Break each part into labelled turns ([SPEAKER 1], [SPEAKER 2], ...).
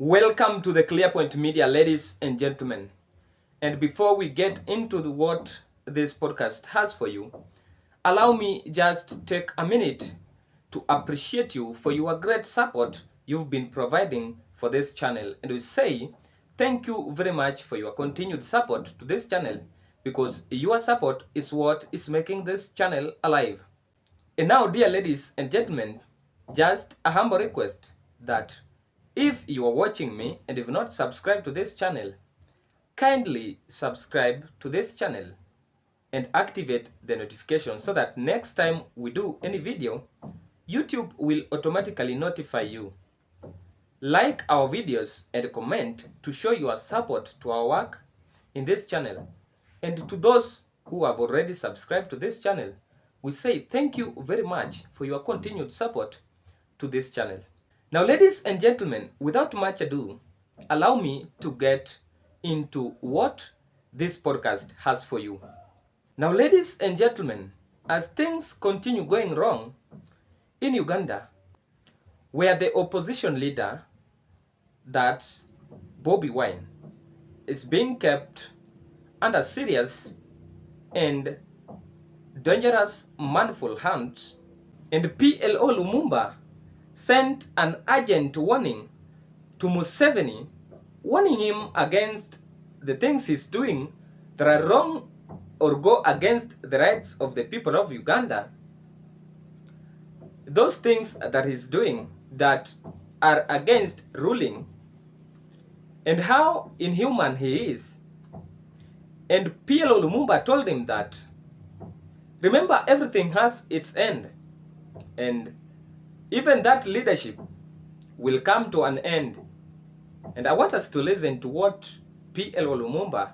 [SPEAKER 1] Welcome to the ClearPoint Media, ladies and gentlemen. And before we get into what this podcast has for you, allow me just to take a minute to appreciate you for your great support you've been providing for this channel. And we say thank you very much for your continued support to this channel, because your support is what is making this channel alive. And now, dear ladies and gentlemen, just a humble request that if you are watching me and have not subscribed to this channel, kindly subscribe to this channel and activate the notification so that next time we do any video, YouTube will automatically notify you. Like our videos and comment to show your support to our work in this channel. And to those who have already subscribed to this channel, we say thank you very much for your continued support to this channel. Now, ladies and gentlemen, without much ado, allow me to get into what this podcast has for you. Now, ladies and gentlemen, as things continue going wrong in Uganda, where the opposition leader, that's Bobbi Wine, is being kept under serious and dangerous manful hands, and PLO Lumumba sent an urgent warning to Museveni, warning him against the things he's doing that are wrong or go against the rights of the people of Uganda. Those things that he's doing that are against ruling, and how inhuman he is. And PLO Lumumba told him that, remember, everything has its end, and even that leadership will come to an end. And I want us to listen to what PLO Lumumba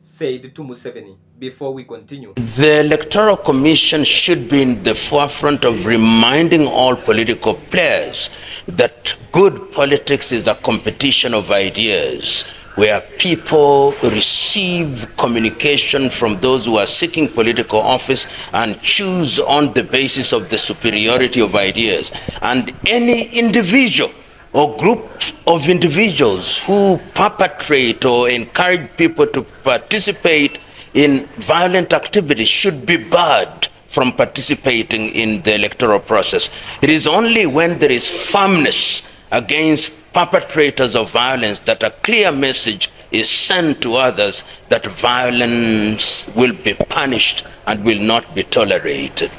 [SPEAKER 1] said to Museveni before we continue.
[SPEAKER 2] The Electoral Commission should be in the forefront of reminding all political players that good politics is a competition of ideas, where people receive communication from those who are seeking political office and choose on the basis of the superiority of ideas. And any individual or group of individuals who perpetrate or encourage people to participate in violent activities should be barred from participating in the electoral process. It is only when there is firmness against perpetrators of violence that a clear message is sent to others that violence will be punished and will not be tolerated.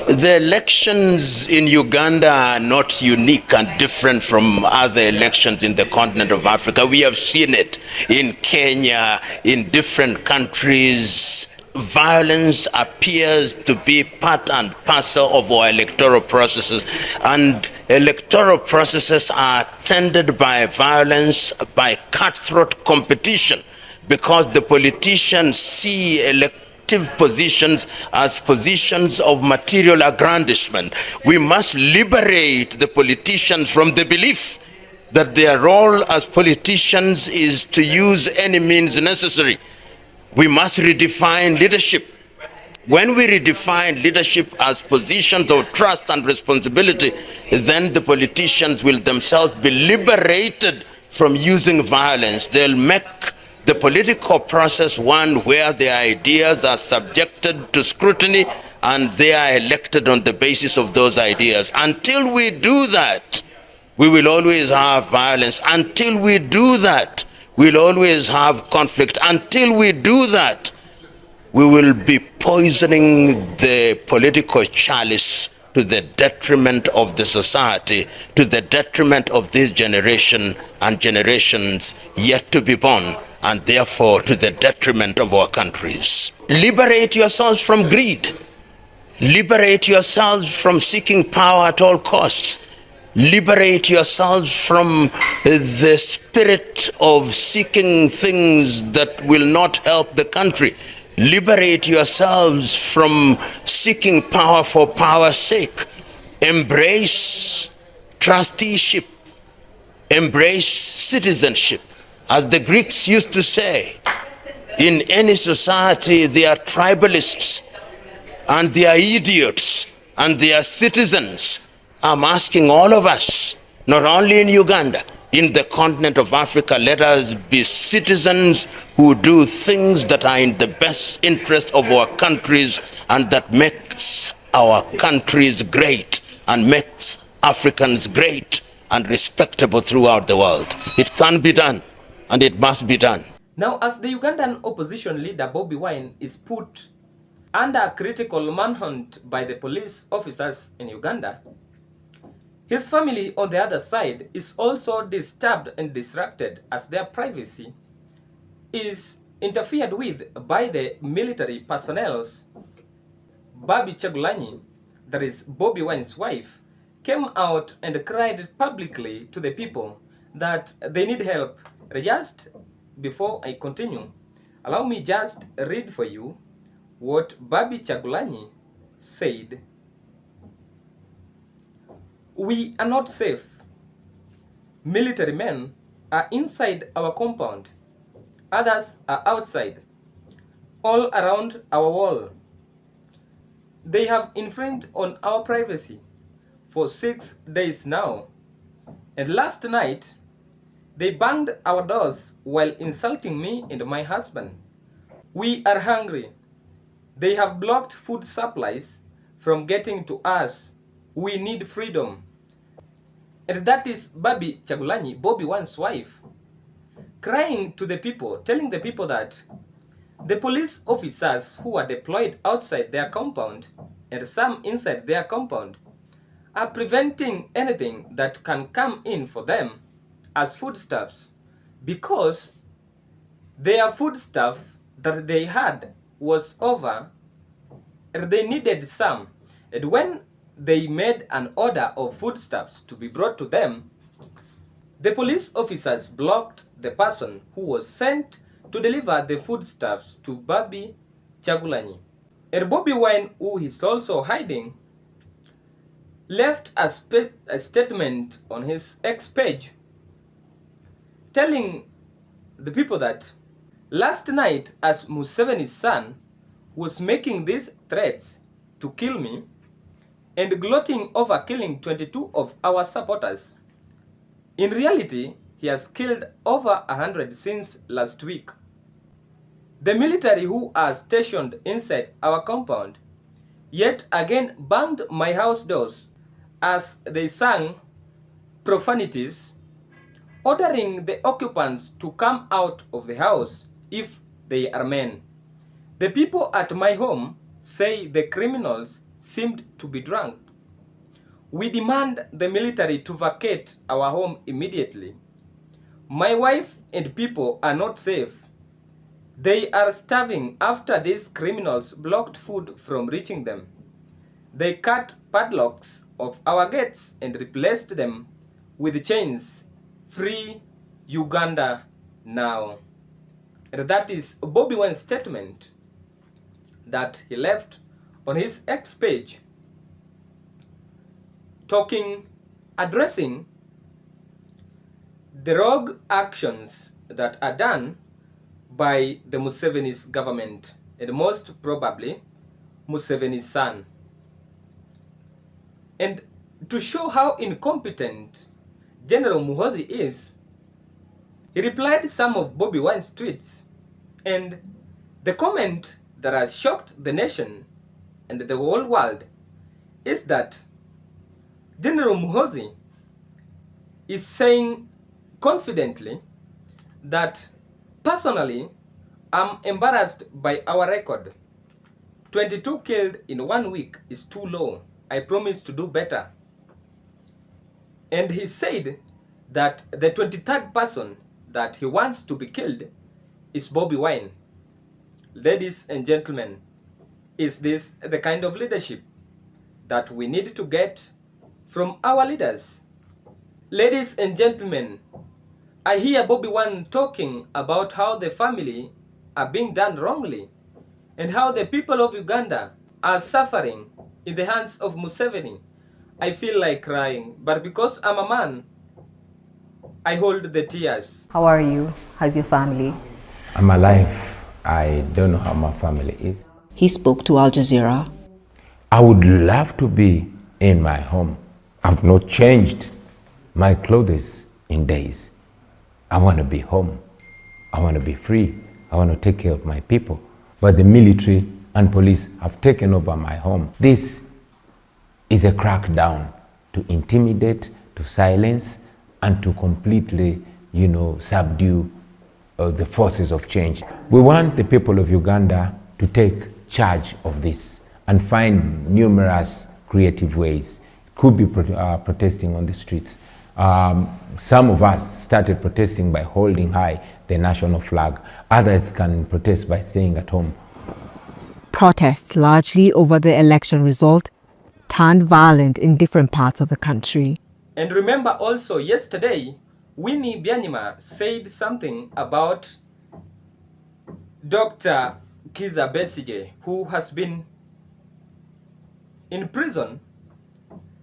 [SPEAKER 2] The elections in Uganda are not unique and different from other elections in the continent of Africa. We have seen it in Kenya, in different countries. Violence appears to be part and parcel of our electoral processes, and electoral processes are tended by violence, by cutthroat competition, because the politicians see elective positions as positions of material aggrandizement. We must liberate the politicians from the belief that their role as politicians is to use any means necessary. We must redefine leadership. When we redefine leadership as positions of trust and responsibility, then the politicians will themselves be liberated from using violence. They'll make the political process one where their ideas are subjected to scrutiny and they are elected on the basis of those ideas. Until we do that, we will always have violence. Until we do that, we'll always have conflict. Until we do that, we will be poisoning the political chalice to the detriment of the society, to the detriment of this generation and generations yet to be born, and therefore to the detriment of our countries. Liberate yourselves from greed. Liberate yourselves from seeking power at all costs. Liberate yourselves from the spirit of seeking things that will not help the country. Liberate yourselves from seeking power for power's sake. Embrace trusteeship. Embrace citizenship. As the Greeks used to say, in any society there are tribalists and there are idiots and there are citizens. I'm asking all of us, not only in Uganda, in the continent of Africa. Let us be citizens who do things that are in the best interest of our countries and that makes our countries great and makes Africans great and respectable throughout the world. It can be done, and it must be done.
[SPEAKER 1] Now, as the Ugandan opposition leader Bobbi Wine is put under critical manhunt by the police officers in Uganda, his family on the other side is also disturbed and distracted as their privacy is interfered with by the military personnel. Bobbi Chagulanyi, that is Bobbi Wine's wife, came out and cried publicly to the people that they need help. Just before I continue, allow me just read for you what Bobbi Chagulanyi said. We are not safe. Military men are inside our compound. Others are outside, all around our wall. They have infringed on our privacy for 6 days now. And last night, they banged our doors while insulting me and my husband. We are hungry. They have blocked food supplies from getting to us. We need freedom. And that is Bobbi Chagulanyi, Bobbi Wine's wife, crying to the people, telling the people that the police officers who are deployed outside their compound and some inside their compound are preventing anything that can come in for them as foodstuffs, because their foodstuff that they had was over and they needed some. And when they made an order of foodstuffs to be brought to them, the police officers blocked the person who was sent to deliver the foodstuffs to Bobbi Chagulanyi. And Bobbi Wine, who is also hiding, left a statement on his X page telling the people that last night, as Museveni's son was making these threats to kill me and gloating over killing 22 of our supporters, in reality, he has killed over 100 since last week. The military who are stationed inside our compound yet again banged my house doors as they sang profanities, ordering the occupants to come out of the house if they are men. The people at my home say the criminals seemed to be drunk. We demand the military to vacate our home immediately. My wife and people are not safe. They are starving after these criminals blocked food from reaching them. They cut padlocks of our gates and replaced them with chains. Free Uganda now. And that is Bobbi Wine's statement that he left on his X page, addressing the rogue actions that are done by the Museveni's government, and most probably Museveni's son. And to show how incompetent General Muhoozi is, he replied some of Bobbi Wine's tweets, and the comment that has shocked the nation and the whole world is that General Muhoozi is saying confidently that personally, I'm embarrassed by our record. 22 killed in 1 week is too low. I promise to do better. And he said that the 23rd person that he wants to be killed is Bobbi Wine. Ladies and gentlemen, is this the kind of leadership that we need to get from our leaders? Ladies and gentlemen, I hear Bobbi Wine talking about how the family are being done wrongly and how the people of Uganda are suffering in the hands of Museveni. I feel like crying, but because I'm a man, I hold the tears.
[SPEAKER 3] How are you? How's your family?
[SPEAKER 4] I'm alive. I don't know how my family is.
[SPEAKER 3] He spoke to Al Jazeera.
[SPEAKER 4] I would love to be in my home. I've not changed my clothes in days. I want to be home. I want to be free. I want to take care of my people. But the military and police have taken over my home. This is a crackdown to intimidate, to silence, and to completely, subdue the forces of change. We want the people of Uganda to take charge of this and find numerous creative ways. It could be protesting on the streets. Some of us started protesting by holding high the national flag. Others can protest by staying at home.
[SPEAKER 3] Protests largely over the election result turned violent in different parts of the country.
[SPEAKER 1] And remember also yesterday, Winnie Byanyima said something about Dr. Kizza Besigye, who has been in prison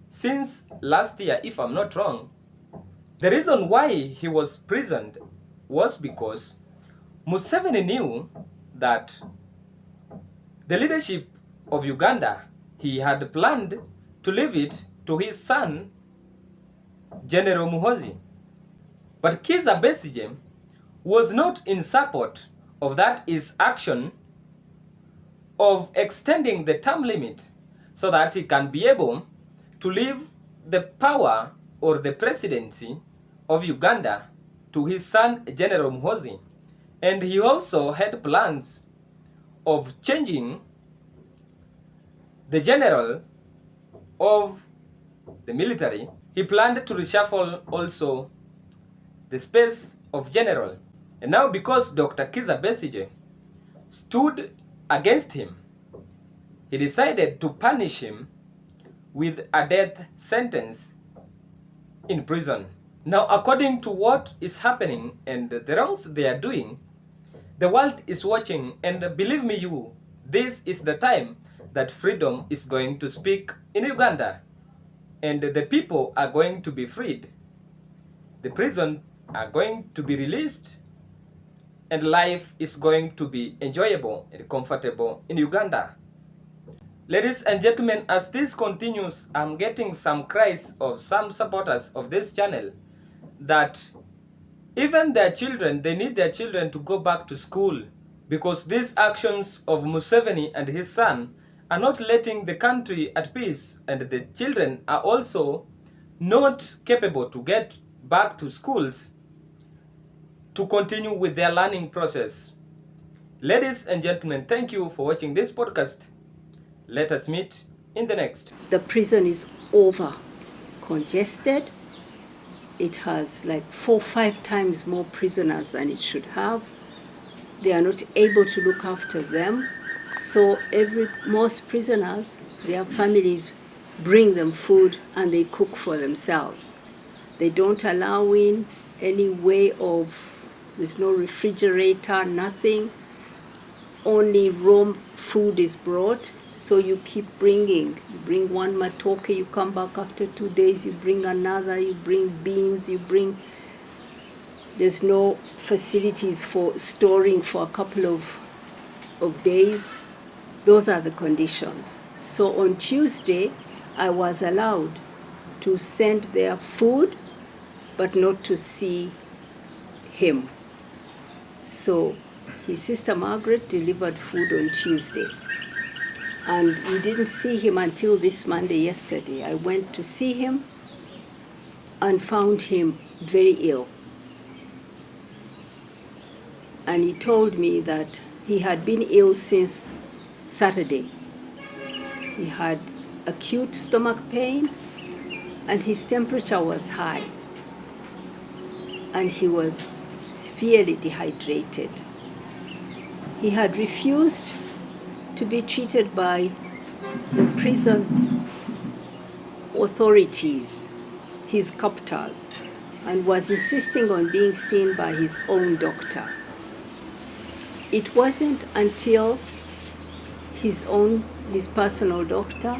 [SPEAKER 1] since last year, if I'm not wrong. The reason why he was imprisoned was because Museveni knew that the leadership of Uganda, he had planned to leave it to his son, General Muhoozi. But Kizza Besigye was not in support of that his action of extending the term limit so that he can be able to leave the power or the presidency of Uganda to his son, General Muhoozi. And he also had plans of changing the general of the military. He planned to reshuffle also the space of general. And now because Dr. Kizza Besigye stood against him, he decided to punish him with a death sentence in prison. Now, according to what is happening and the wrongs they are doing, the world is watching, and believe me this is the time that freedom is going to speak in Uganda, and the people are going to be freed. The prison are going to be released, and life is going to be enjoyable and comfortable in Uganda. Ladies and gentlemen, as this continues, I'm getting some cries of some supporters of this channel that even their children, they need their children to go back to school because these actions of Museveni and his son are not letting the country at peace, and the children are also not capable to get back to schools to continue with their learning process. Ladies and gentlemen, thank you for watching this podcast. Let us meet in the next.
[SPEAKER 5] The prison is over congested. It has like 4 or 5 times more prisoners than it should have. They are not able to look after them. So most prisoners, their families bring them food and they cook for themselves. They don't allow in any way of, there's no refrigerator, nothing. Only raw food is brought. So you keep bringing. You bring one matoke, you come back after 2 days, you bring another, you bring beans, there's no facilities for storing for a couple of days. Those are the conditions. So on Tuesday, I was allowed to send their food, but not to see him. So his sister Margaret delivered food on Tuesday. And we didn't see him until this Monday, yesterday. I went to see him and found him very ill. And he told me that he had been ill since Saturday. He had acute stomach pain and his temperature was high. And he was severely dehydrated. He had refused to be treated by the prison authorities, his captors, and was insisting on being seen by his own doctor. It wasn't until his personal doctor,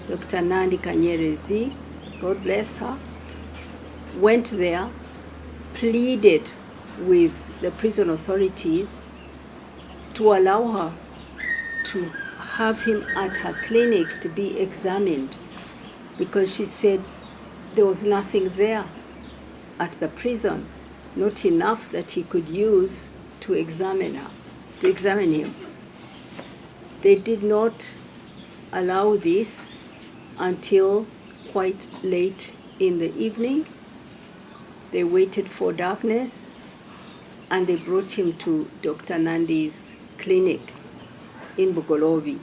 [SPEAKER 5] Dr. Nandi Kanyerezi, God bless her, went there, pleaded with the prison authorities to allow her to have him at her clinic to be examined, because she said there was nothing there at the prison not enough that he could use to examine him. They did not allow this until quite late in the evening. They waited for darkness and they brought him to Dr. Nandi's clinic in Bugolobi.